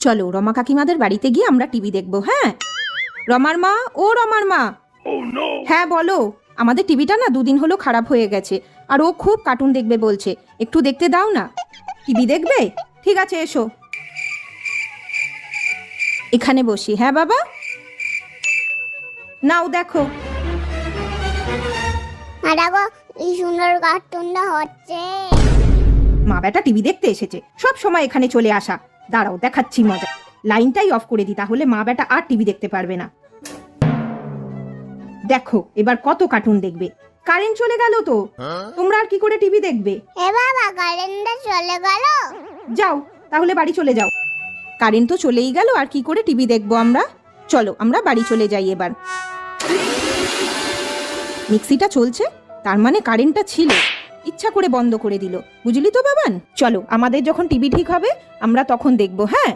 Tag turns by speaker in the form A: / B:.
A: চলো রমা কাকিমাদের বাড়িতে গিয়ে আমরা টিভি দেখবো। হ্যাঁ রমার মা, ও রমার মা। হ্যাঁ বলো, আমাদের টিভিটা না দুদিন হলো খারাপ হয়ে গেছে, আর ও খুব কার্টুন দেখবে বলছে, একটু দেখতে দাও না। টিভি দেখবে? ঠিক আছে এসো, এখানে বসি। হ্যাঁ বাবা, নাও দেখো।
B: দেখো এই সুন্দর কার্টুনটা হচ্ছে।
A: মা বেটা টিভি দেখতে এসেছে, সব সময় এখানে চলে আসা। দাঁড়াও দেখাচ্ছি মজা। লাইনটাই অফ করে দিই, তাহলে মা বেটা আর টিভি দেখতে পারবে না। দেখো এবার কত কার্টুন দেখবে। কারেন্ট চলে গেল তো, তোমরা আর কি করে টিভি দেখবে?
B: এ বাবা, কারেন্টটা চলে গেল।
A: যাও তাহলে বাড়ি চলে যাও। কারেন্ট তো চলেই গেল, আর কি করে টিভি দেখবো আমরা? চলো আমরা বাড়ি চলে যাই এবার। মিক্সিটা চলছে, তার মানে কারেন্টটা ছিল, ইচ্ছা করে বন্ধ করে দিল, বুঝলি তো বাবান। চলো আমাদের যখন টিভি ঠিক হবে আমরা তখন দেখবো। হ্যাঁ